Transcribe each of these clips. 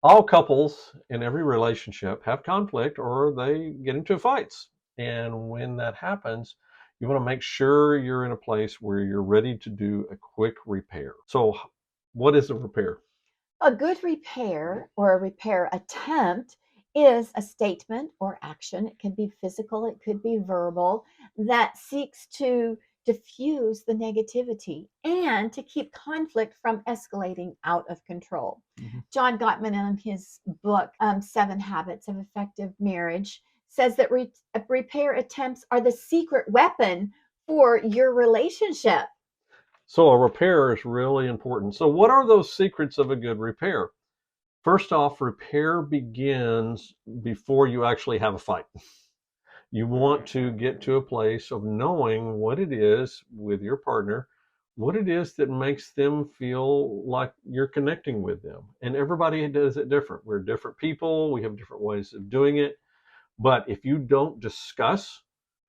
all couples in every relationship have conflict or they get into fights. And when that happens, you want to make sure you're in a place where you're ready to do a quick repair. So, what is a repair? A good repair or a repair attempt is a statement or action. It can be physical, it could be verbal, that seeks to diffuse the negativity and to keep conflict from escalating out of control. Mhm. John Gottman, in his book, Seven Habits of Effective Marriage, says that repair attempts are the secret weapon for your relationship. So, a repair is really important. So, what are those secrets of a good repair? First off, repair begins before you actually have a fight. You want to get to a place of knowing what it is with your partner, what it is that makes them feel like you're connecting with them. And everybody does it different. We're different people, we have different ways of doing it. But if you don't discuss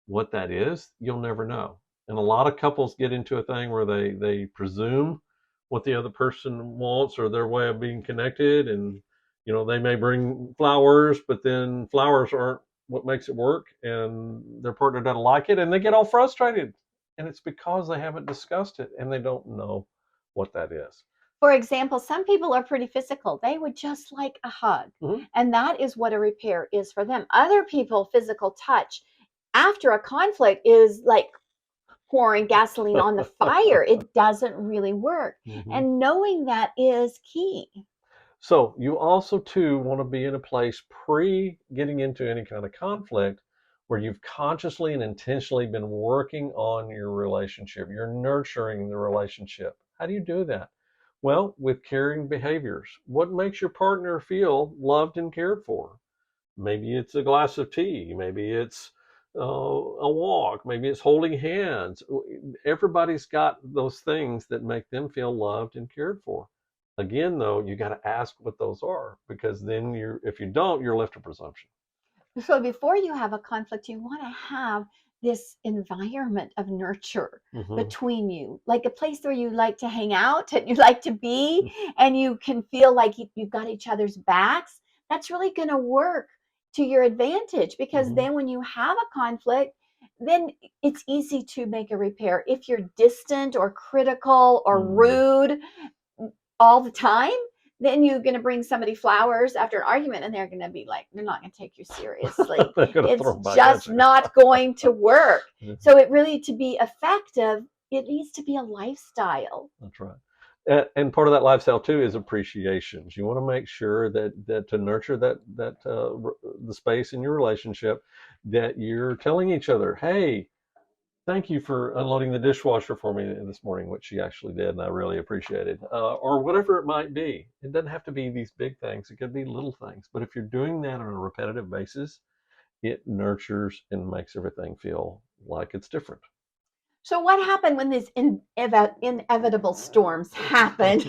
what that is, you'll never know. And a lot of couples get into a thing where they presume what the other person wants or their way of being connected. And, they may bring flowers, but then flowers aren't what makes it work. And their partner doesn't like it and they get all frustrated. And it's because they haven't discussed it and they don't know what that is. For example, some people are pretty physical. They would just like a hug. Mm-hmm. And that is what a repair is for them. Other people, physical touch after a conflict is like pouring gasoline on the fire. It doesn't really work. Mm-hmm. And knowing that is key. So you also too want to be in a place pre getting into any kind of conflict where you've consciously and intentionally been working on your relationship. You're nurturing the relationship. How do you do that? Well, with caring behaviors. What makes your partner feel loved and cared for? Maybe it's a glass of tea. Maybe it's a walk. Maybe it's holding hands. Everybody's got those things that make them feel loved and cared for. Again, though, you got to ask what those are because then if you don't, you're left to presumption. So before you have a conflict, you want to have this environment of nurture Mm-hmm. between you, like a place where you like to hang out and you like to be, and you can feel like you've got each other's backs. That's really going to work to your advantage because Mm-hmm. then when you have a conflict, then it's easy to make a repair. If you're distant or critical or Mm. rude all the time, then you're going to bring somebody flowers after an argument and they're going to be like, they're not going to take you seriously. They're going to It's throw them back at just not going to work. you. So it really, to be effective, it needs to be a lifestyle. That's right. And part of that lifestyle too is appreciations. You want to make sure that to nurture that the space in your relationship, that you're telling each other, "Hey, thank you for unloading the dishwasher for me this morning," which she actually did, and I really appreciated. Or whatever it might be. It doesn't have to be these big things. It could be little things. But if you're doing that on a repetitive basis, it nurtures and makes everything feel like it's different. So what happened when these inevitable storms happen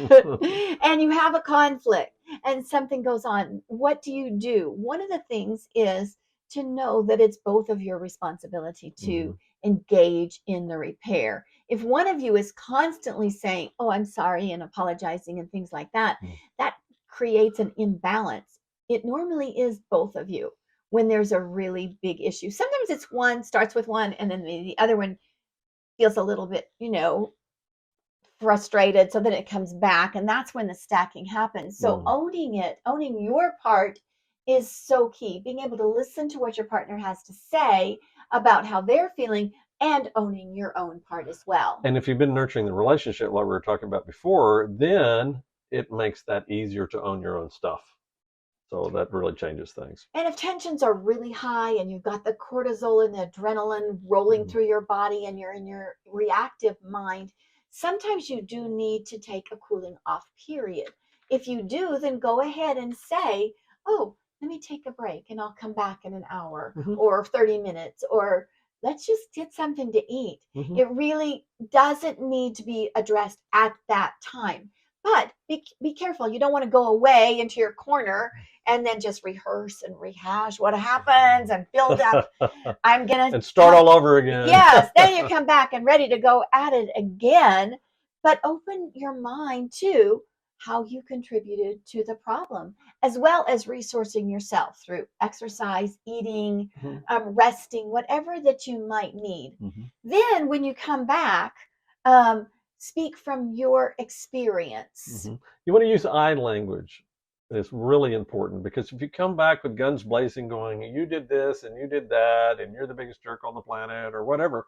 and you have a conflict and something goes on? What do you do? One of the things is to know that it's both of your responsibility Mm-hmm. to engage in the repair. If one of you is constantly saying, "Oh, I'm sorry," and apologizing and things like that, that creates an imbalance. It normally is both of you when there's a really big issue. Sometimes it's one starts with one and then the other one feels a little bit, frustrated. So then it comes back, and that's when the stacking happens. So Mm. owning it, owning your part is so key. Being able to listen to what your partner has to say about how they're feeling and owning your own part as well. And if you've been nurturing the relationship like we were talking about before, then it makes that easier to own your own stuff. So that really changes things. And if tensions are really high and you've got the cortisol and the adrenaline rolling Mm-hmm. through your body and you're in your reactive mind, sometimes you do need to take a cooling off period. If you do, then go ahead and say, "Oh, let me take a break and I'll come back in an hour Mm-hmm. or 30 minutes, or let's just get something to eat." Mm-hmm. It really doesn't need to be addressed at that time. But be careful. You don't want to go away into your corner and then just rehearse and rehash what happens and build up. I'm going to And start all over again. yes, then you come back and ready to go at it again. But open your mind to how you contributed to the problem, as well as resourcing yourself through exercise, eating, Mhm. resting, whatever that you might need. Mhm. Then, when you come back, um, speak from your experience. Mhm. You want to use I language. It's really important because if you come back with guns blazing, going, "You did this and you did that, and you're the biggest jerk on the planet," or whatever.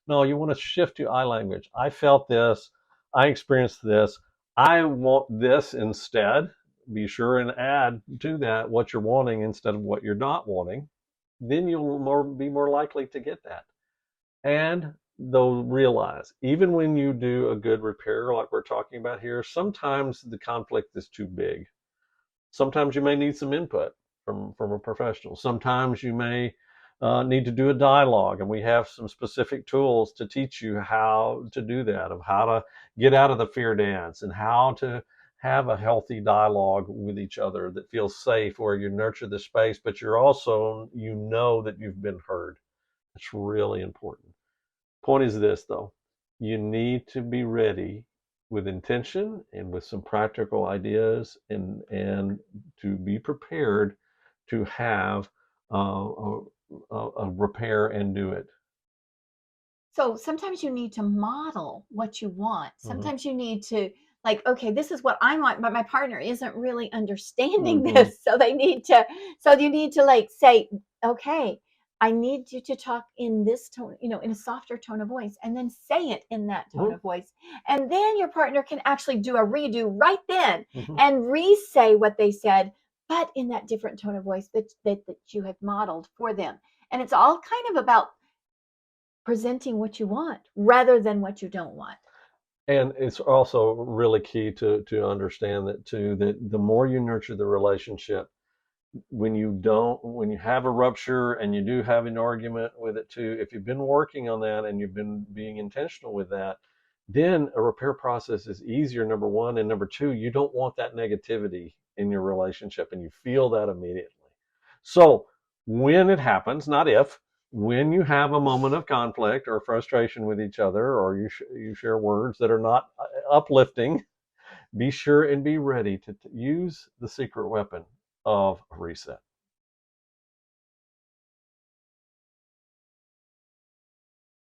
No, you want to shift to I language. I felt this. I experienced this. I want this instead. Be sure and add to that what you're wanting instead of what you're not wanting. Then you'll be more likely to get that. And they'll realize, even when you do a good repair, like we're talking about here, sometimes the conflict is too big. Sometimes you may need some input from a professional. Sometimes you may need to do a dialogue, and we have some specific tools to teach you how to do that, of how to get out of the fear dance and how to have a healthy dialogue with each other that feels safe, where you nurture the space, but you're also, you know that you've been heard. It's really important. Point is this, though: you need to be ready with intention and with some practical ideas, and to be prepared to have a repair and do it. So sometimes you need to model what you want. Mm-hmm. Sometimes you need to, like, okay, this is what I want, but my partner isn't really understanding Mm-hmm. this. So you need to like say, okay, I need you to talk in this tone, in a softer tone of voice, and then say it in that tone Mm-hmm. of voice. And then your partner can actually do a redo right then Mm-hmm. and re-say what they said, but in that different tone of voice that you have modeled for them. And it's all kind of about presenting what you want rather than what you don't want. And it's also really key to understand that too, that the more you nurture the relationship, when you have a rupture and you do have an argument with it too, if you've been working on that and you've been being intentional with that, then a repair process is easier, number one. And number two, you don't want that negativity in your relationship, and you feel that immediately. So when it happens, not if, when you have a moment of conflict or frustration with each other, or you share words that are not uplifting, be sure and be ready to use the secret weapon of reset.